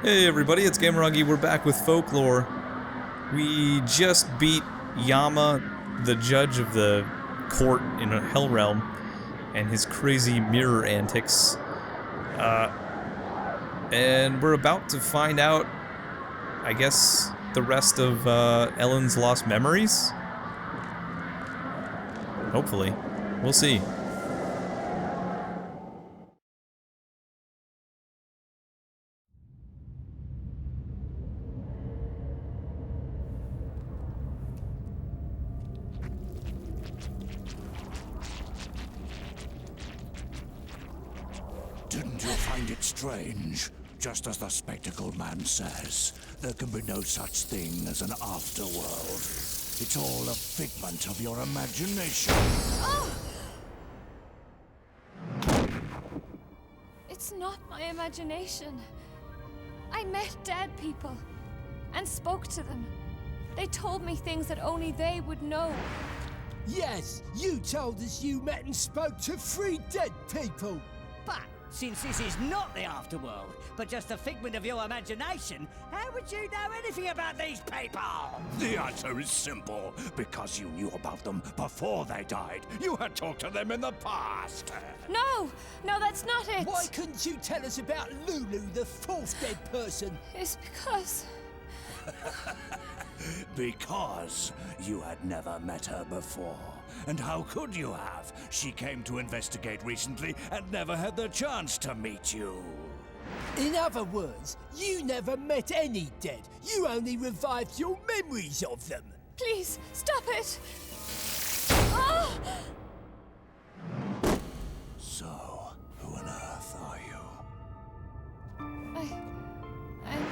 Hey everybody, it's Gameragi. We're back with Folklore. We just beat Yama, the judge of the court in a Hell Realm, and his crazy mirror antics. And we're about to find out, I guess, the rest of Ellen's lost memories? Hopefully. We'll see. Didn't you find it strange? Just as the spectacled man says, there can be no such thing as an afterworld. It's all a figment of your imagination. It's not my imagination. I met dead people and spoke to them. They told me things that only they would know. Yes, you told us you met and spoke to 3 dead people. But since this is not the afterworld, but just a figment of your imagination, how would you know anything about these people? The answer is simple. Because you knew about them before they died. You had talked to them in the past. No, that's not it. Why couldn't you tell us about Lulu, the 4th dead person? It's because... Because you had never met her before. And how could you have? She came to investigate recently and never had the chance to meet you. In other words, you never met any dead. You only revived your memories of them. Please, stop it! Ah! So, who on earth are you? I'm...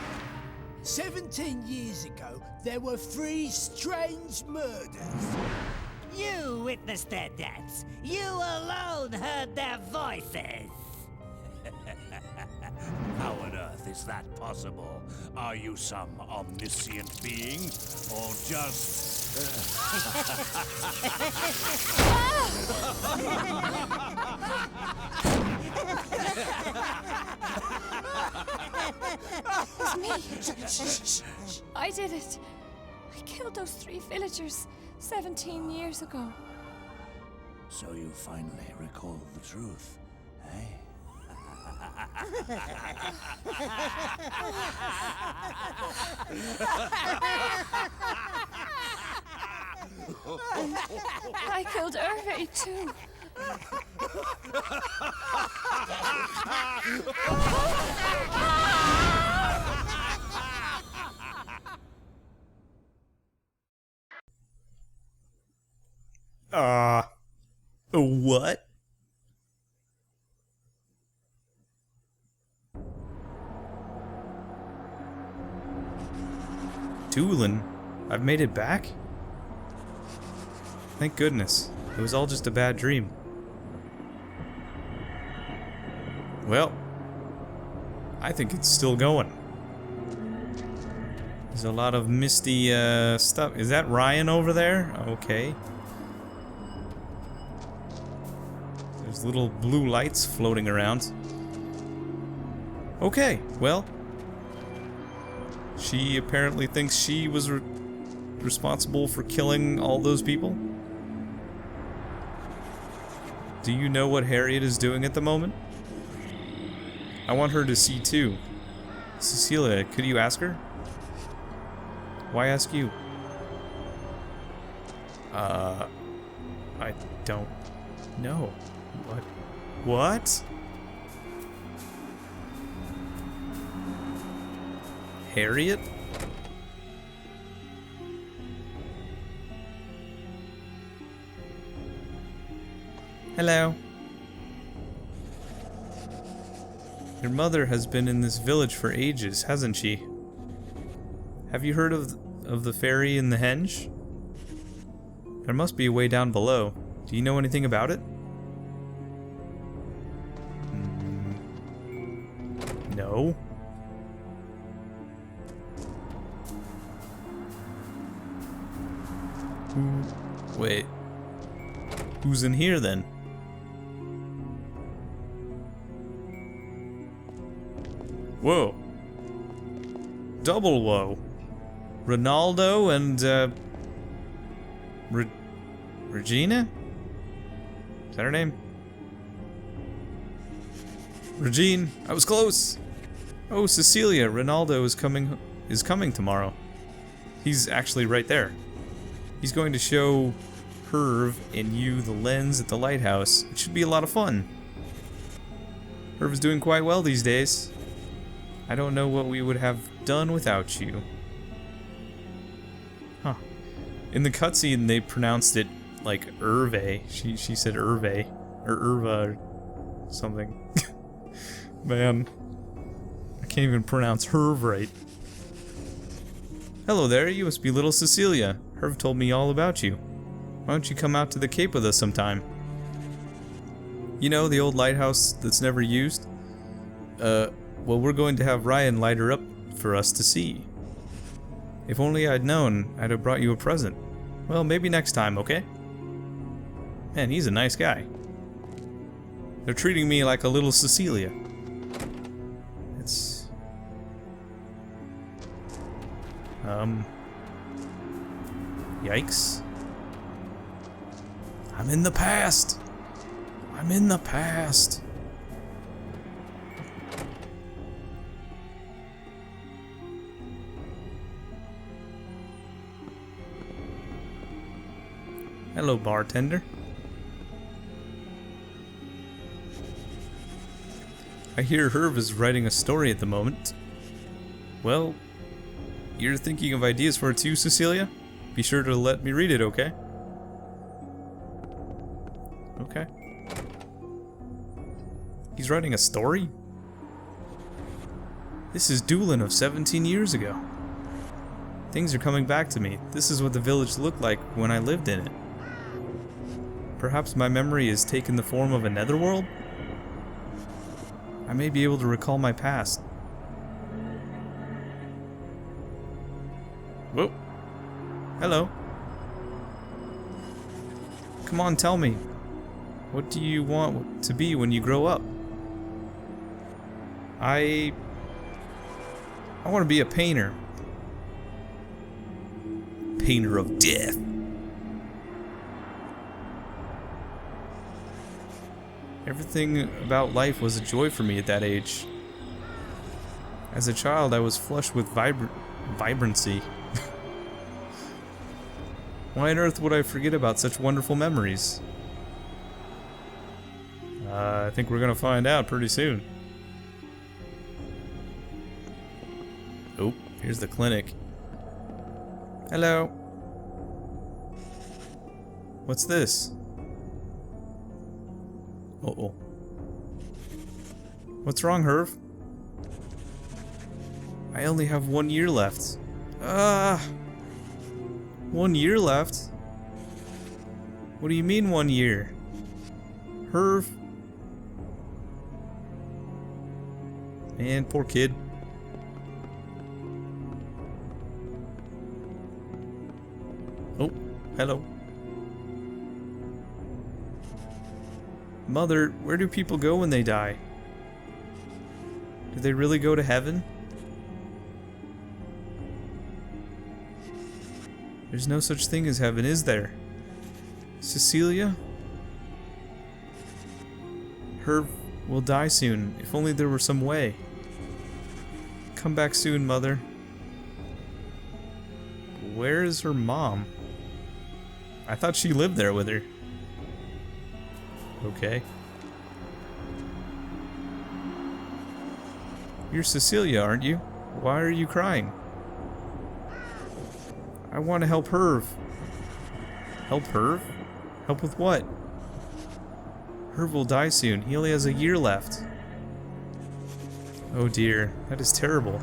17 years ago, there were 3 strange murders. You witnessed their deaths. You alone heard their voices. How on earth is that possible? Are you some omniscient being? Or just... It was me. I did it. I killed those 3 villagers 17 years ago. So you finally recall the truth, eh? I killed Hervé too. What? Doolin? I've made it back? Thank goodness. It was all just a bad dream. Well, I think it's still going. There's a lot of misty stuff. Is that Ryan over there? Okay. There's little blue lights floating around. Okay, well. She apparently thinks she was responsible for killing all those people. Do you know what Harriet is doing at the moment? I want her to see too. Cecilia, could you ask her? Why ask you? I don't know. What? Harriet? Hello. Your mother has been in this village for ages, hasn't she? Have you heard of the ferry in the henge? There must be a way down below. Do you know anything about it? No. Wait. Who's in here then? Whoa. double woe. Ronaldo and, Regina? Is that her name? Regine, I was close. Oh, Cecilia, Ronaldo is coming tomorrow. He's actually right there. He's going to show Herv and you the lens at the lighthouse. It should be a lot of fun. Herv is doing quite well these days. I don't know what we would have done without you. Huh. In the cutscene, they pronounced it like Irve. She said Irve. Or Irva or something. Man. I can't even pronounce Herv right. Hello there, you must be little Cecilia. Herv told me all about you. Why don't you come out to the Cape with us sometime? You know, the old lighthouse that's never used? Well, we're going to have Ryan light her up for us to see. If only I'd known, I'd have brought you a present. Well, maybe next time, okay? Man, he's a nice guy. They're treating me like a little Cecilia. It's... Yikes. I'm in the past! I'm in the past! Hello, bartender. I hear Herv is writing a story at the moment. Well, you're thinking of ideas for it too, Cecilia? Be sure to let me read it, okay? Okay. He's writing a story? This is Doolin of 17 years ago. Things are coming back to me. This is what the village looked like when I lived in it. Perhaps my memory has taken the form of a netherworld? I may be able to recall my past. Whoa. Hello. Come on, tell me. What do you want to be when you grow up? I want to be a painter. Painter of death. Everything about life was a joy for me at that age. As a child, I was flushed with vibrancy. Why on earth would I forget about such wonderful memories? I think we're gonna find out pretty soon. Oh, here's the clinic. Hello. What's this? Uh-oh. What's wrong, Herv? I only have 1 year left. 1 year left? What do you mean 1 year? Herv? Man, poor kid. Oh, hello. Mother, where do people go when they die? Do they really go to heaven? There's no such thing as heaven, is there? Cecilia? Herb will die soon. If only there were some way. Come back soon, Mother. Where is her mom? I thought she lived there with her. Okay. You're Cecilia, aren't you? Why are you crying? I want to help Herv. Help Herv? Help with what? Herv will die soon. He only has 1 year left. Oh dear, that is terrible.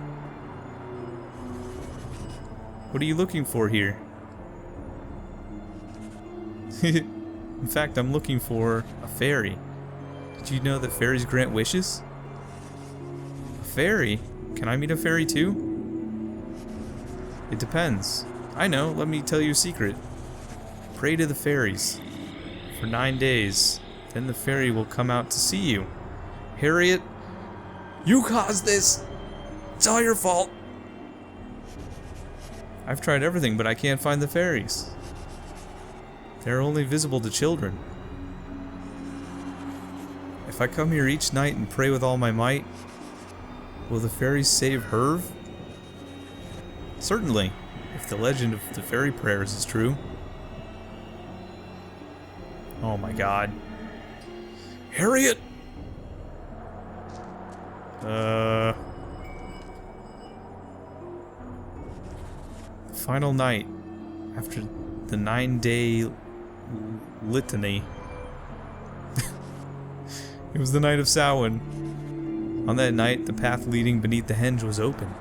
What are you looking for here? In fact, I'm looking for a fairy. Did you know that fairies grant wishes? A fairy? Can I meet a fairy too? It depends. I know, let me tell you a secret. Pray to the fairies for 9 days. Then the fairy will come out to see you. Harriet, you caused this. It's all your fault. I've tried everything, but I can't find the fairies. They're only visible to children. If I come here each night and pray with all my might, will the fairies save Herve? Certainly, if the legend of the fairy prayers is true. Oh my god. Harriet! Final night, after the 9-day litany. It was the night of Samhain. On that night, the path leading beneath the henge was open.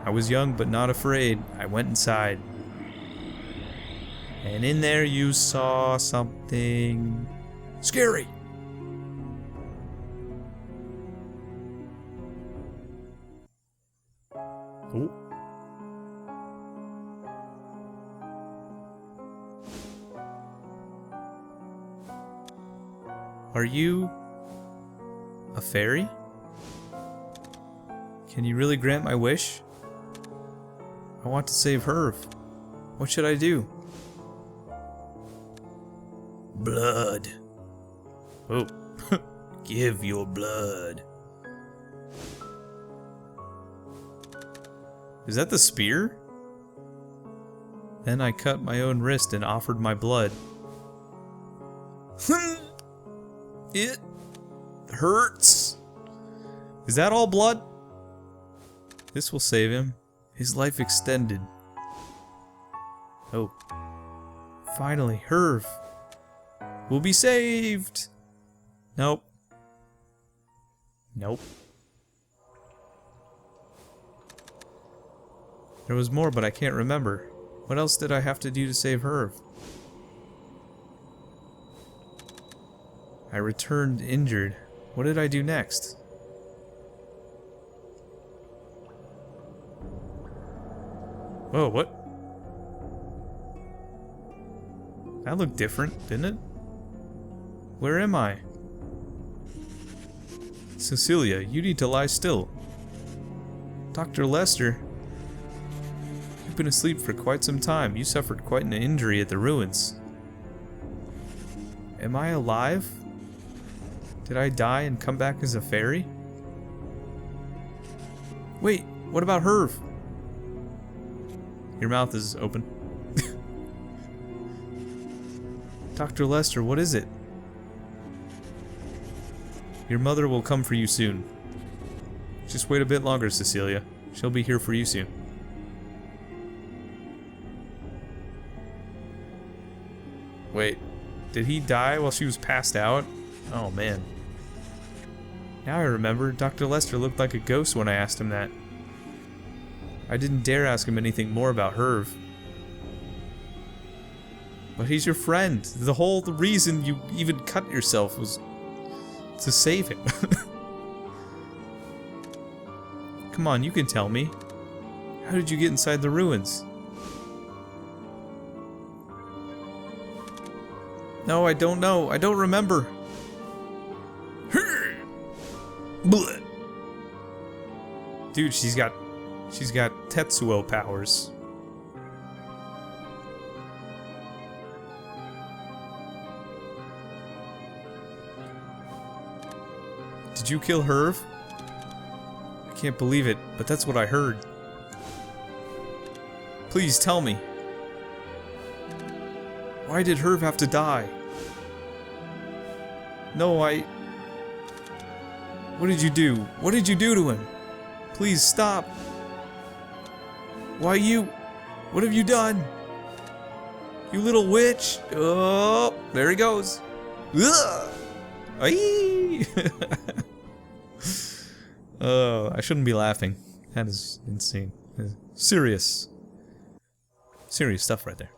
I was young but not afraid. I went inside. And in there you saw something scary. Oh. Are you a fairy? Can you really grant my wish? I want to save Herve. What should I do? Blood. Oh. Give your blood. Is that the spear? Then I cut my own wrist and offered my blood. It hurts. Is that all blood? This will save him. His life extended. Oh. Finally, Herve will be saved. Nope. Nope. There was more, but I can't remember. What else did I have to do to save Herve? I returned injured. What did I do next? Whoa, what? That looked different, didn't it? Where am I? Cecilia, you need to lie still. Dr. Lester, you've been asleep for quite some time. You suffered quite an injury at the ruins. Am I alive? Did I die and come back as a fairy? Wait, what about Herve? Your mouth is open. Dr. Lester, what is it? Your mother will come for you soon. Just wait a bit longer, Cecilia. She'll be here for you soon. Wait, did he die while she was passed out? Oh man. Now I remember, Dr. Lester looked like a ghost when I asked him that. I didn't dare ask him anything more about Herve. But he's your friend. The whole reason you even cut yourself was to save him. Come on, you can tell me. How did you get inside the ruins? No, I don't know. I don't remember. Dude, she's got Tetsuo powers. Did you kill Herve? I can't believe it, but that's what I heard. Please tell me. Why did Herve have to die? No, What did you do? What did you do to him? Please stop. Why you? What have you done? You little witch. Oh, there he goes. Ugh. Aye. Oh, I shouldn't be laughing. That is insane. Serious stuff right there.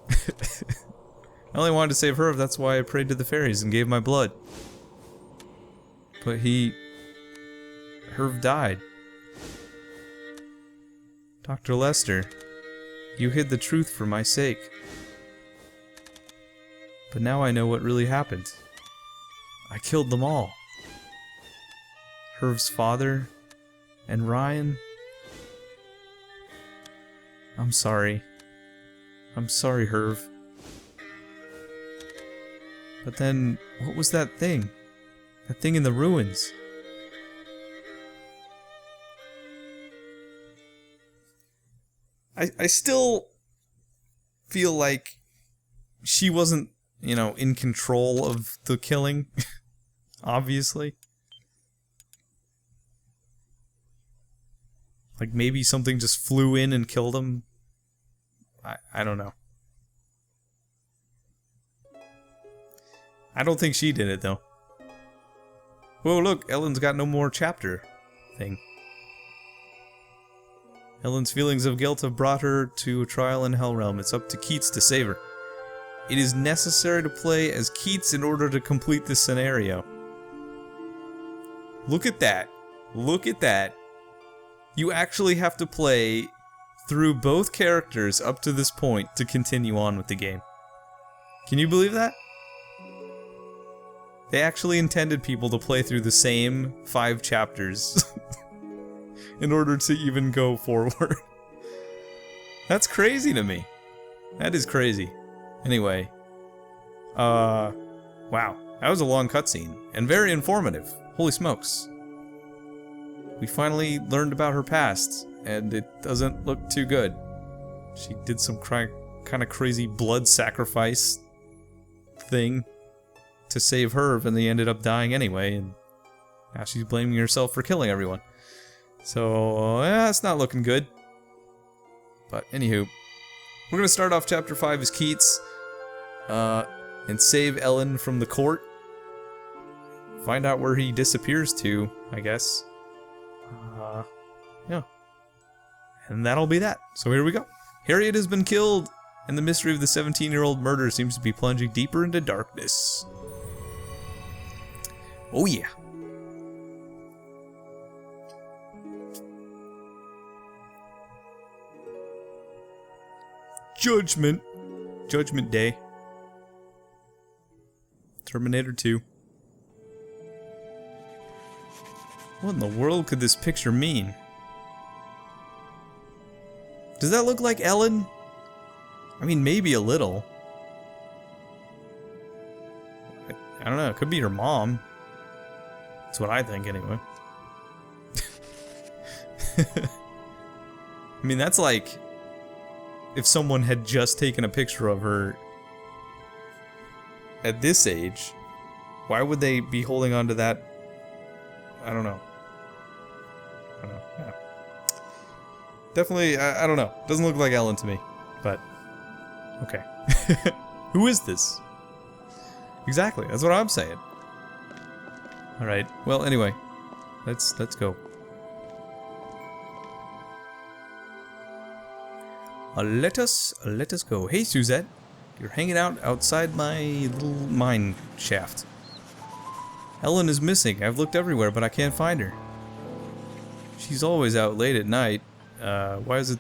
I only wanted to save Herve, that's why I prayed to the fairies and gave my blood. But Herve died. Dr. Lester, you hid the truth for my sake. But now I know what really happened. I killed them all. Herve's father and Ryan. I'm sorry. I'm sorry, Herv. But then, what was that thing? That thing in the ruins? I still feel like she wasn't, you know, in control of the killing. Obviously. Like maybe something just flew in and killed him. I don't know. I don't think she did it though. Whoa, look, Ellen's got no more chapter thing. Ellen's feelings of guilt have brought her to a trial in Hellrealm. It's up to Keats to save her. It is necessary to play as Keats in order to complete this scenario. Look at that. Look at that. You actually have to play through both characters up to this point to continue on with the game. Can you believe that? They actually intended people to play through the same 5 chapters in order to even go forward. That's crazy to me. That is crazy. Anyway. Wow. That was a long cutscene. And very informative. Holy smokes. We finally learned about her past, and it doesn't look too good. She did some kind of crazy blood sacrifice thing to save Herv, and they ended up dying anyway, and now she's blaming herself for killing everyone. So, yeah, it's not looking good. But, anywho, we're gonna start off Chapter 5 as Keats, and save Ellen from the court. Find out where he disappears to, I guess. Yeah. And that'll be that. So here we go. Harriet has been killed, and the mystery of the 17-year-old murder seems to be plunging deeper into darkness. Oh yeah. Judgment. Judgment Day. Terminator 2. What in the world could this picture mean? Does that look like Ellen? I mean, maybe a little. I don't know, it could be her mom. That's what I think, anyway. I mean, that's like if someone had just taken a picture of her at this age. Why would they be holding on to that? I don't know. Yeah. Definitely, I don't know. Doesn't look like Ellen to me, but okay. Who is this? Exactly, that's what I'm saying. All right. Well, anyway, let's go. Let us go. Hey, Suzette, you're hanging out outside my little mine shaft. Ellen is missing. I've looked everywhere, but I can't find her. She's always out late at night. Why is it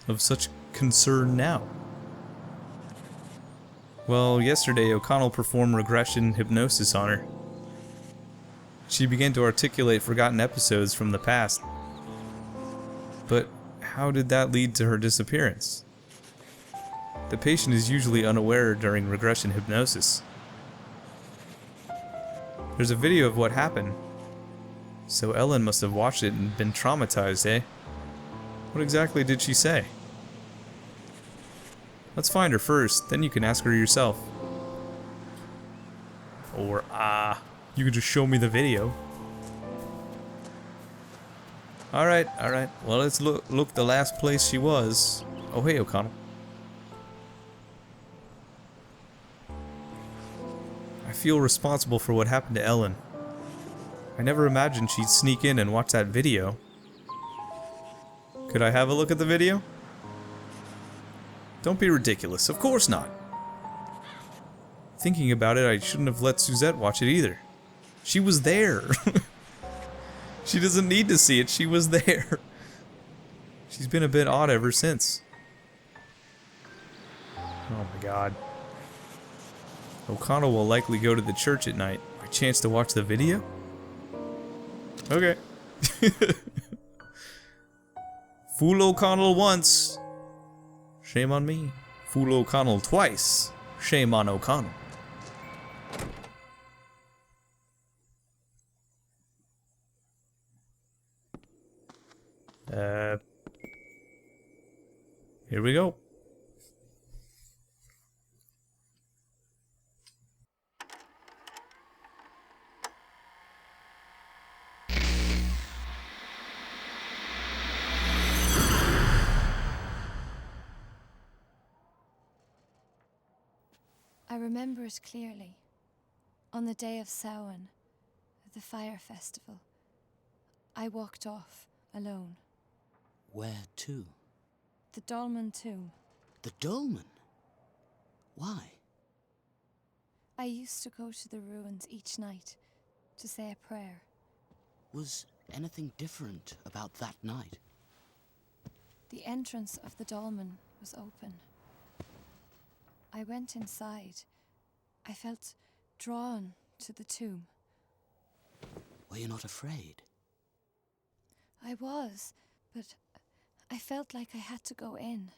of such concern now? Well, yesterday O'Connell performed regression hypnosis on her. She began to articulate forgotten episodes from the past. But how did that lead to her disappearance? The patient is usually unaware during regression hypnosis. There's a video of what happened. So Ellen must have watched it and been traumatized, eh? What exactly did she say? Let's find her first, then you can ask her yourself. Or, you could just show me the video. Alright. Well, let's look the last place she was. Oh, hey, O'Connell. I feel responsible for what happened to Ellen. I never imagined she'd sneak in and watch that video. Could I have a look at the video? Don't be ridiculous. Of course not. Thinking about it, I shouldn't have let Suzette watch it either. She was there. She doesn't need to see it. She was there. She's been a bit odd ever since. Oh my god. O'Connell will likely go to the church at night. By chance to watch the video? Okay. Fool O'Connell once. Shame on me. Fool O'Connell twice. Shame on O'Connell. Here we go. I remember it clearly. On the day of Samhain, the fire festival, I walked off alone. Where to? The Dolmen tomb. The Dolmen? Why? I used to go to the ruins each night to say a prayer. Was anything different about that night? The entrance of the Dolmen was open. I went inside. I felt drawn to the tomb. Were you not afraid? I was, but I felt like I had to go in.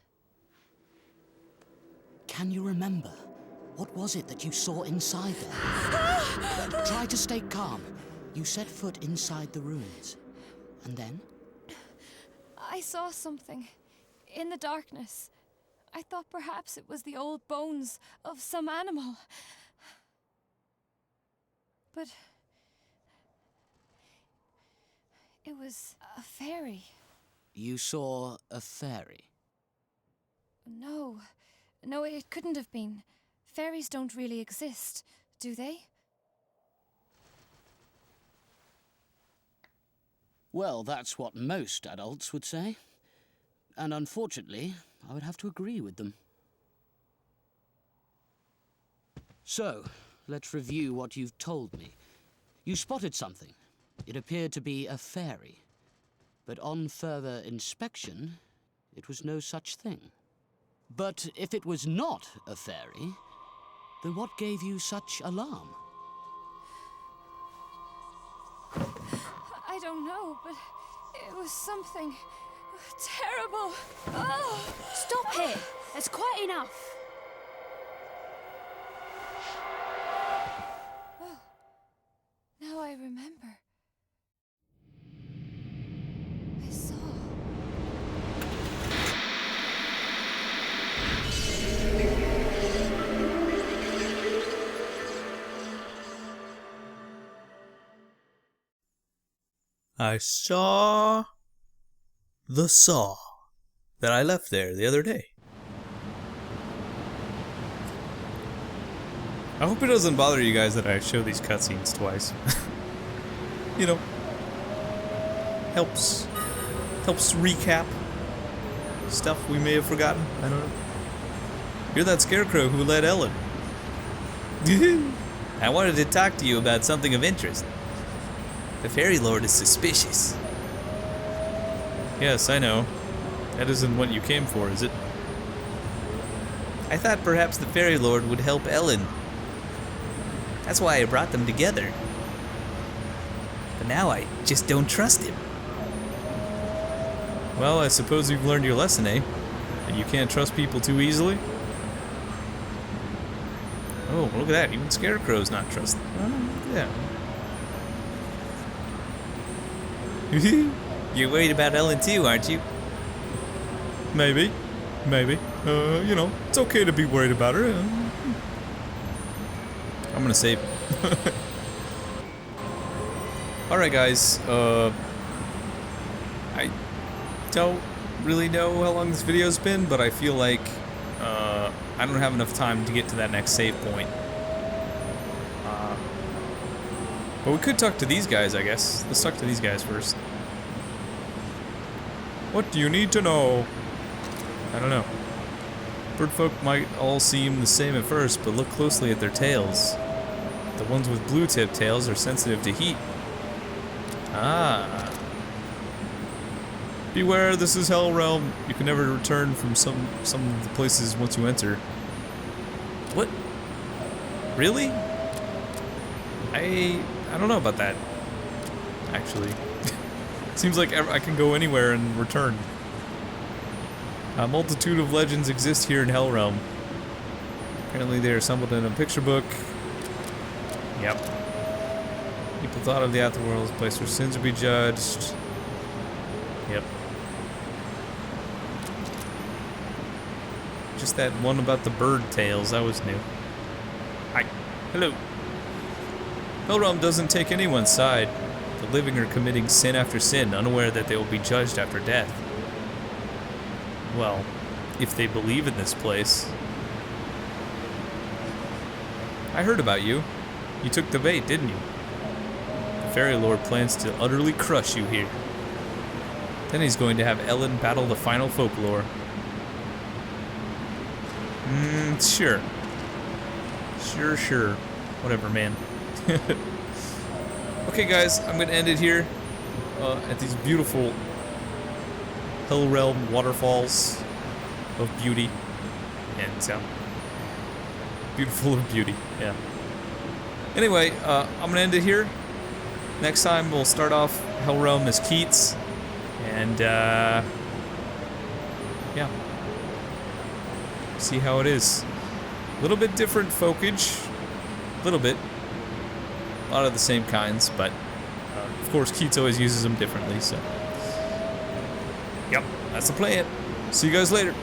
Can you remember? What was it that you saw inside there? Try to stay calm. You set foot inside the ruins. And then? I saw something in the darkness. I thought perhaps it was the old bones of some animal. But it was a fairy. You saw a fairy? No, it couldn't have been. Fairies don't really exist, do they? Well, that's what most adults would say. And unfortunately, I would have to agree with them. So, let's review what you've told me. You spotted something. It appeared to be a fairy. But on further inspection, it was no such thing. But if it was not a fairy, then what gave you such alarm? I don't know, but it was something terrible. Oh. Stop here! That's quite enough! Oh, now I remember. I saw. I saw the saw that I left there the other day. I hope it doesn't bother you guys that I show these cutscenes twice. You know, helps recap stuff we may have forgotten. I don't know. You're that scarecrow who led Ellen. I wanted to talk to you about something of interest. The Fairy Lord is suspicious. Yes, I know. That isn't what you came for, is it? I thought perhaps the Fairy Lord would help Ellen. That's why I brought them together. But now I just don't trust him. Well, I suppose you've learned your lesson, eh? That you can't trust people too easily? Oh, look at that. Even Scarecrow's not trusted. Oh, yeah. You're worried about Ellen too, aren't you? Maybe. You know, it's okay to be worried about her. I'm gonna save. Alright guys, I don't really know how long this video's been, but I feel like I don't have enough time to get to that next save point. But we could talk to these guys, I guess. Let's talk to these guys first. What do you need to know? I don't know. Birdfolk might all seem the same at first, but look closely at their tails. The ones with blue-tip tails are sensitive to heat. Ah. Beware, this is Hell Realm. You can never return from some of the places once you enter. What? Really? I don't know about that, actually. Seems like I can go anywhere and return. A multitude of legends exist here in Hellrealm. Apparently they are assembled in a picture book. Yep. People thought of the Afterworld as a place where sins would be judged. Yep. Just that one about the bird tails, that was new. Hi. Hello. Hellrealm doesn't take anyone's side. The living are committing sin after sin, unaware that they will be judged after death. Well, if they believe in this place. I heard about you. You took the bait, didn't you? The Fairy Lord plans to utterly crush you here. Then he's going to have Ellen battle the final Folklore. Sure. Sure. Whatever, man. Okay, guys, I'm gonna end it here at these beautiful Hellrealm waterfalls of beauty and sound. Beautiful of beauty, yeah. Anyway, I'm gonna end it here. Next time we'll start off Hellrealm as Keats, and yeah, see how it is. A little bit different folkage, a little bit. A lot of the same kinds, but of course Keats always uses them differently, so. Yep, that's the plan. See you guys later.